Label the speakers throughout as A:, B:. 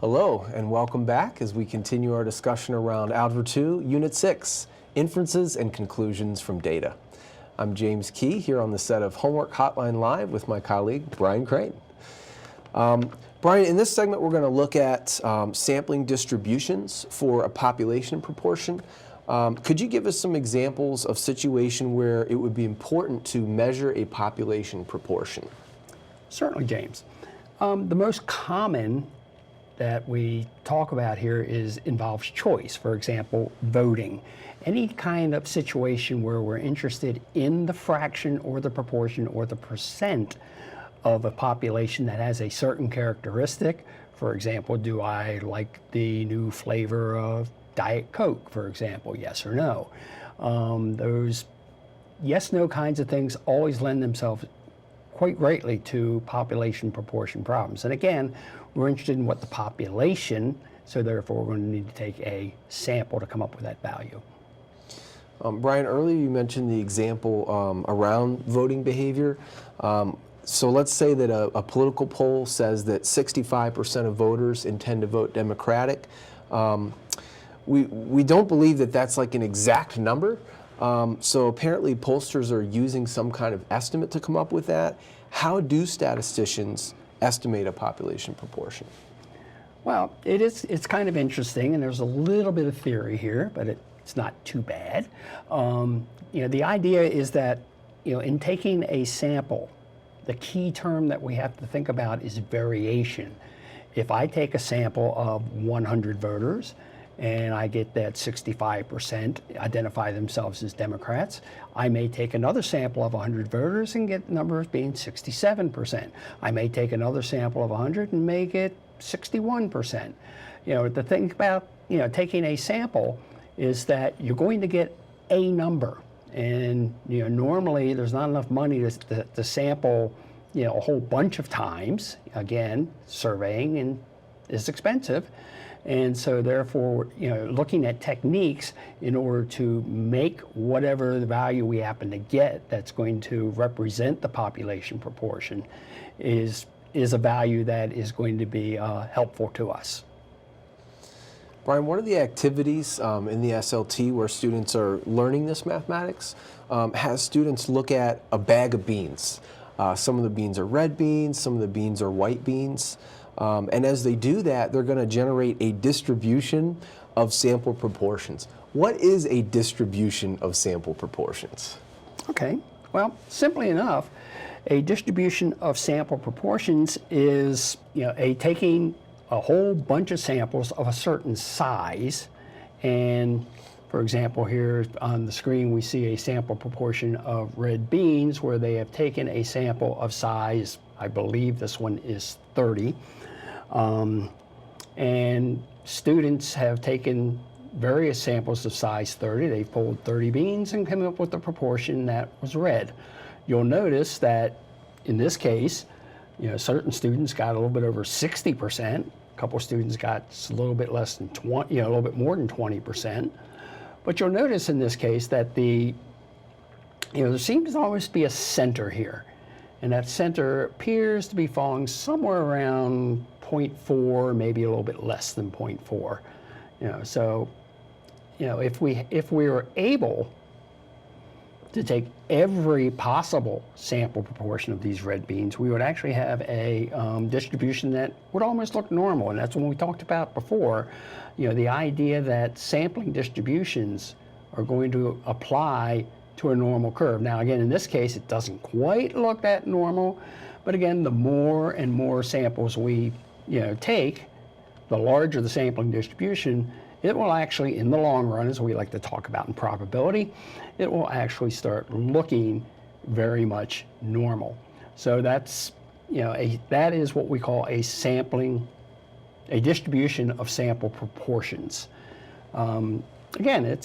A: Hello, and welcome back as we continue our discussion around Algebra 2, Unit 6, Inferences and Conclusions from Data. I'm James Key here on the set of Homework Hotline Live with my colleague, Brian Crane. Brian, in this segment we're going to look at sampling distributions for a population proportion. Could you give us some examples of situation where it would be important to measure a population proportion?
B: Certainly, James. The most common that we talk about here involves choice. For example, voting. Any kind of situation where we're interested in the fraction or the proportion or the percent of a population that has a certain characteristic. For example, do I like the new flavor of Diet Coke, for example, yes or no? Those yes-no kinds of things always lend themselves quite greatly to population proportion problems. And again, we're interested in what the population, so therefore we're going to need to take a sample to come up with that value.
A: Brian, earlier you mentioned the example around voting behavior. So let's say that a political poll says that 65% of voters intend to vote Democratic. We don't believe that that's like an exact number. So apparently pollsters are using some kind of estimate to come up with that. How do statisticians estimate a population proportion?
B: Well, it's kind of interesting, and there's a little bit of theory here, but it's not too bad. The idea is that, in taking a sample, the key term that we have to think about is variation. If I take a sample of 100 voters, and I get that 65% identify themselves as Democrats, I may take another sample of 100 voters and get numbers being 67%. I may take another sample of 100 and make it 61%. The thing about taking a sample is that you're going to get a number, and normally there's not enough money to sample a whole bunch of times. Again, surveying is expensive. And so therefore, looking at techniques in order to make whatever the value we happen to get that's going to represent the population proportion is a value that is going to be helpful to us.
A: Brian, what are the activities in the SLT where students are learning this mathematics? Has students look at a bag of beans. Some of the beans are red beans, some of the beans are white beans. And as they do that, they're going to generate a distribution of sample proportions. What is a distribution of sample proportions?
B: Okay, well, simply enough, a distribution of sample proportions is taking a whole bunch of samples of a certain size. And for example, here on the screen, we see a sample proportion of red beans where they have taken a sample of size, I believe this one is 30. And students have taken various samples of size 30. They've pulled 30 beans and come up with a proportion that was red. You'll notice that in this case, certain students got a little bit over 60%. A couple of students got a little bit less than 20, a little bit more than 20%. But you'll notice in this case that there seems to always be a center here. And that center appears to be falling somewhere around 0.4, maybe a little bit less than 0.4. If we were able to take every possible sample proportion of these red beans, we would actually have a distribution that would almost look normal. And that's what we talked about before, the idea that sampling distributions are going to apply to a normal curve. Now again, in this case, it doesn't quite look that normal, but again, the more and more samples we take, the larger the sampling distribution, it will actually, in the long run, as we like to talk about in probability, it will actually start looking very much normal. So that's, that is what we call a distribution of sample proportions. Again,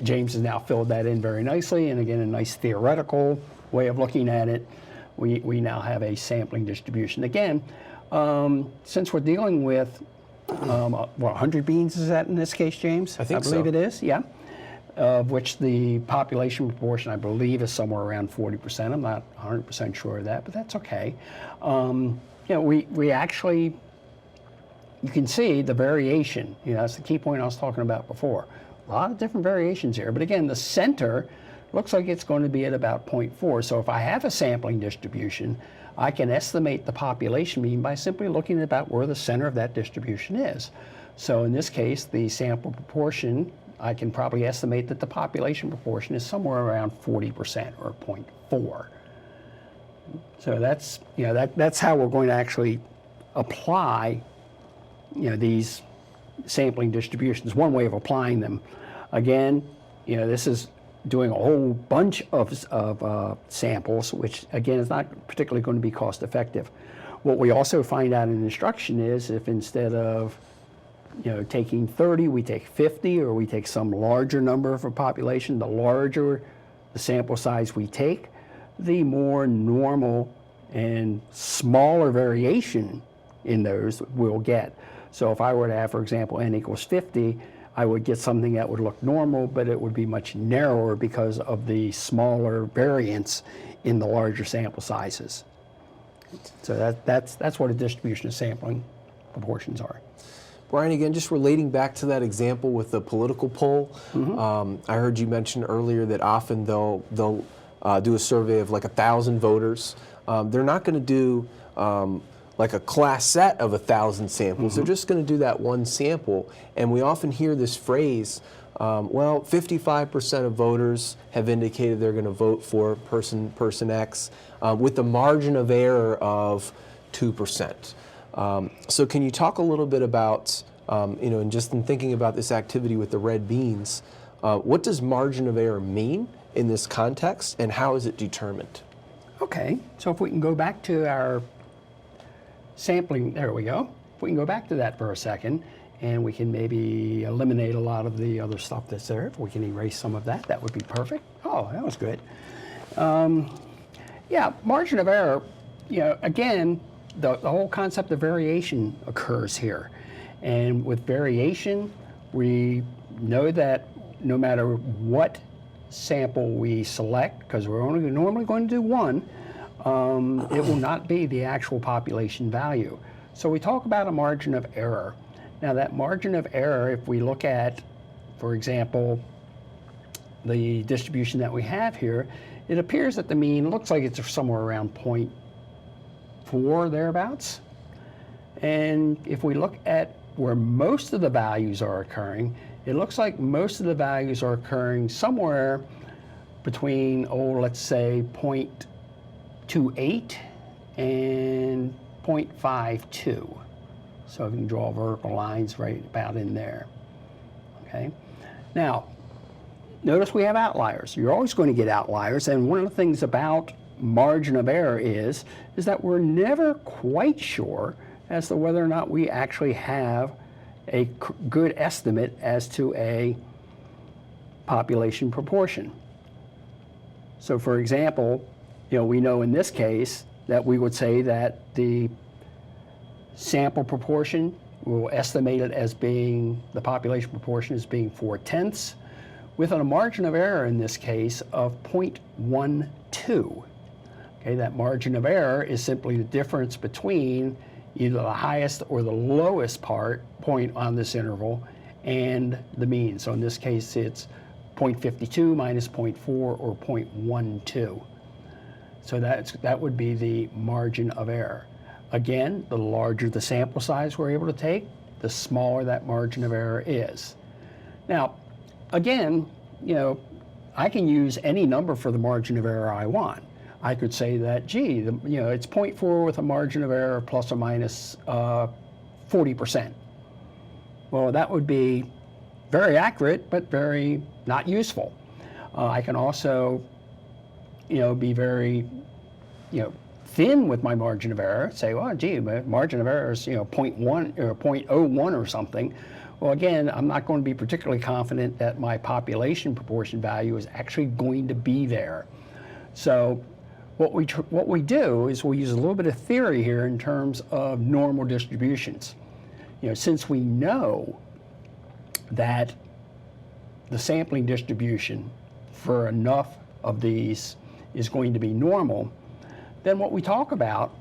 B: James has now filled that in very nicely, and again, a nice theoretical way of looking at it. We now have a sampling distribution. Again, since we're dealing with 100 beans, is that in this case, James?
A: I believe
B: so. It is, yeah. Of which the population proportion, I believe, is somewhere around 40%. I'm not 100% sure of that, but that's okay. We actually you can see the variation. That's the key point I was talking about before. A lot of different variations here. But again, the center looks like it's going to be at about 0.4. So if I have a sampling distribution, I can estimate the population mean by simply looking at about where the center of that distribution is. So in this case, the sample proportion, I can probably estimate that the population proportion is somewhere around 40% or 0.4. So that's, that's how we're going to actually apply, these sampling distributions. One way of applying them. Again, this is doing a whole bunch of samples, which again is not particularly going to be cost effective. What we also find out in instruction is if instead of taking 30, we take 50, or we take some larger number of a population, the larger the sample size we take, the more normal and smaller variation in those we'll get. So if I were to have, for example, n equals 50, I would get something that would look normal, but it would be much narrower because of the smaller variance in the larger sample sizes. So that's what a distribution of sampling proportions are.
A: Brian, again, just relating back to that example with the political poll, I heard you mention earlier that often they'll do a survey of like 1,000 voters. They're not going to do like a class set of 1,000 samples. They're just going to do that one sample. And we often hear this phrase, well, 55% of voters have indicated they're going to vote for person X with a margin of error of 2%. So can you talk a little bit about, and just in thinking about this activity with the red beans, what does margin of error mean in this context, and how is it determined?
B: Okay, so if we can go back to our sampling, there we go. If we can go back to that for a second, and we can maybe eliminate a lot of the other stuff that's there. If we can erase some of that, that would be perfect. Oh, that was good. Yeah, margin of error, again, the whole concept of variation occurs here. And with variation, we know that no matter what sample we select, because we're only normally going to do one, it will not be the actual population value. So we talk about a margin of error. Now that margin of error, if we look at, for example, the distribution that we have here, it appears that the mean looks like it's somewhere around 0.4 thereabouts. And if we look at where most of the values are occurring, it looks like most of the values are occurring somewhere between, let's say 0.28 and 0.52. So if you can draw vertical lines right about in there. Okay. Now, notice we have outliers. You're always going to get outliers, and one of the things about margin of error is that we're never quite sure as to whether or not we actually have a good estimate as to a population proportion. So for example, we know in this case that we would say that the sample proportion, we'll estimate it as being, the population proportion as being 4/10, with a margin of error in this case of 0.12. Okay, that margin of error is simply the difference between either the highest or the lowest point on this interval and the mean. So in this case, it's 0.52 minus 0.4 or 0.12. So that would be the margin of error. Again, the larger the sample size we're able to take, the smaller that margin of error is. Now, again, I can use any number for the margin of error I want. I could say that, gee, it's 0.4 with a margin of error plus or minus 40%. Well, that would be very accurate, but very not useful. I can also, be very, thin with my margin of error. Say, well, gee, my margin of error is, 0.1 or 0.01 or something. Well, again, I'm not going to be particularly confident that my population proportion value is actually going to be there. So what we do is we use a little bit of theory here in terms of normal distributions. Since we know that the sampling distribution for enough of these is going to be normal, then what we talk about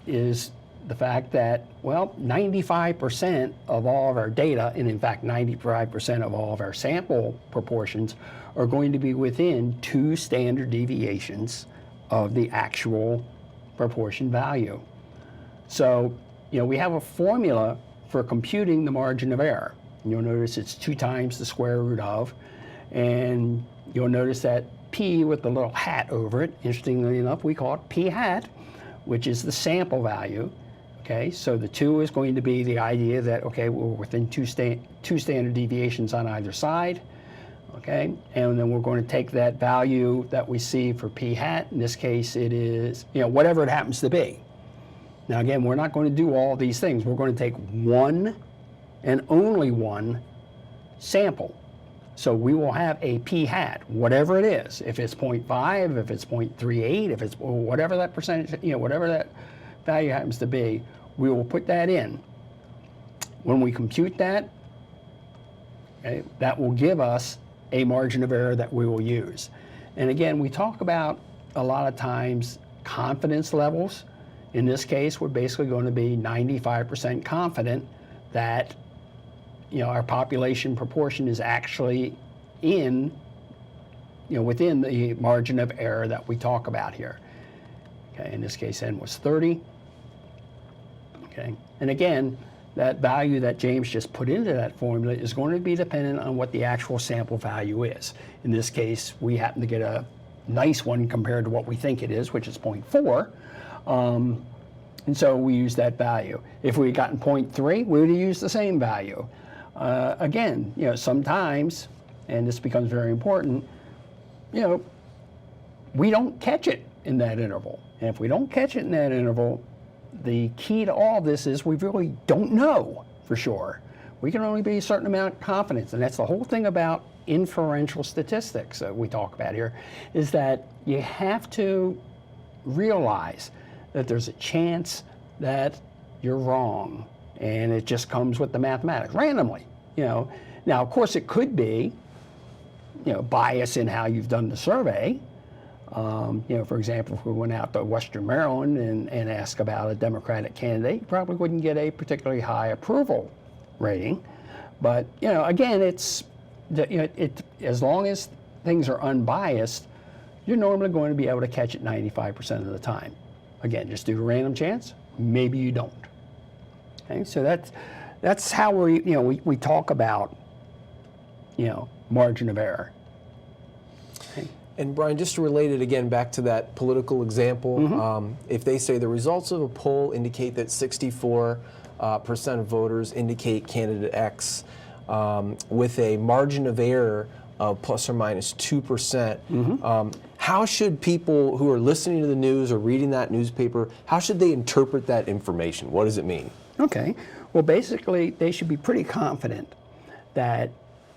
B: is the fact that, well, 95% of all of our data, and in fact 95% of all of our sample proportions, are going to be within 2 standard deviations of the actual proportion value. So, we have a formula for computing the margin of error. You'll notice it's 2 times the square root of, and you'll notice that P with the little hat over it, interestingly enough, we call it P hat, which is the sample value. Okay, so the 2 is going to be the idea that, okay, we're within 2 standard deviations on either side. Okay, and then we're going to take that value that we see for P hat. In this case, it is, whatever it happens to be. Now again, we're not going to do all these things. We're going to take one and only one sample. So we will have a P hat, whatever it is. If it's 0.5, if it's 0.38, if it's whatever that percentage, whatever that value happens to be, we will put that in. When we compute that, okay, that will give us a margin of error that we will use. And again, we talk about a lot of times confidence levels. In this case, we're basically going to be 95% confident that our population proportion is actually within the margin of error that we talk about here. Okay, in this case, N was 30. Okay, and again, that value that James just put into that formula is going to be dependent on what the actual sample value is. In this case, we happen to get a nice one compared to what we think it is, which is 0.4. And so we use that value. If we had gotten 0.3, we would have used the same value. Again, sometimes, and this becomes very important, we don't catch it in that interval. And if we don't catch it in that interval, the key to all this is we really don't know for sure. We can only be a certain amount of confidence, and that's the whole thing about inferential statistics that we talk about here, is that you have to realize that there's a chance that you're wrong, and it just comes with the mathematics randomly. Now of course it could be bias in how you've done the survey. For example, if we went out to Western Maryland and asked about a Democratic candidate, you probably wouldn't get a particularly high approval rating. But again, it's as long as things are unbiased, you're normally going to be able to catch it 95% of the time. Again, just due to random chance, maybe you don't. Okay, so that's how we talk about margin of error. Okay.
A: And Brian, just to relate it again back to that political example, if they say the results of a poll indicate that 64% of voters indicate candidate X with a margin of error of plus or minus 2%, how should people who are listening to the news or reading that newspaper, how should they interpret that information? What does it mean?
B: Okay, well basically they should be pretty confident that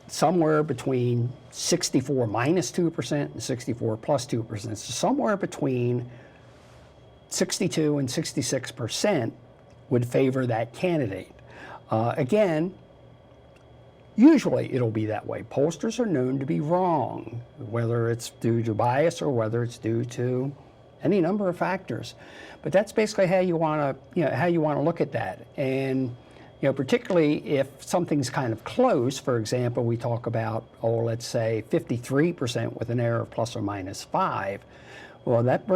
B: somewhere between 64 minus 2% and 64 plus 2%, so somewhere between 62 and 66% would favor that candidate. Again, usually it'll be that way. Pollsters are known to be wrong, whether it's due to bias or whether it's due to any number of factors. But that's basically how you want to look at that. And particularly if something's kind of close, for example, we talk about, let's say 53% with an error of plus or minus 5. Well, that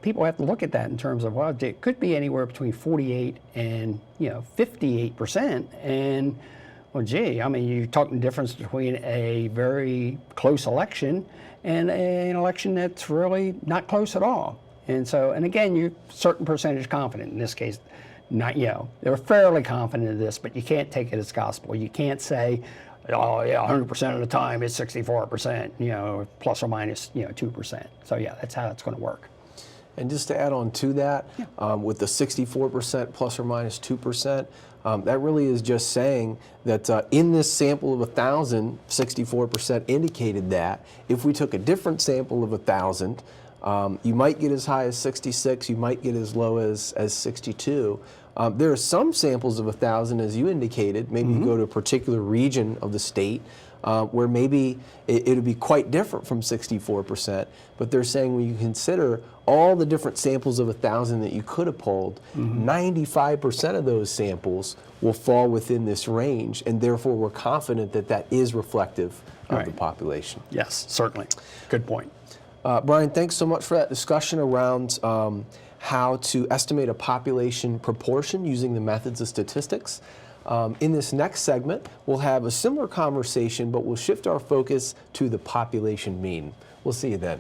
B: people have to look at that in terms of, well, it could be anywhere between 48 and 58%. And well, gee, I mean, you're talking the difference between a very close election and an election that's really not close at all. And so, and again, you're certain percentage confident. In this case, not, they're fairly confident of this, but you can't take it as gospel. You can't say, oh yeah, 100% of the time it's 64%, plus or minus, 2%. So yeah, that's how it's going to work.
A: And just to add on to that, with the 64% plus or minus 2%, that really is just saying that in this sample of 1,000, 64% indicated that. If we took a different sample of 1,000, you might get as high as 66, you might get as low as 62. There are some samples of 1,000, as you indicated, maybe you go to a particular region of the state, where maybe it would be quite different from 64%, but they're saying when you consider all the different samples of 1,000 that you could have polled, 95% of those samples will fall within this range, and therefore we're confident that that is reflective of the population.
B: Yes, certainly. Good point.
A: Brian, thanks so much for that discussion around how to estimate a population proportion using the methods of statistics. In this next segment, we'll have a similar conversation, but we'll shift our focus to the population mean. We'll see you then.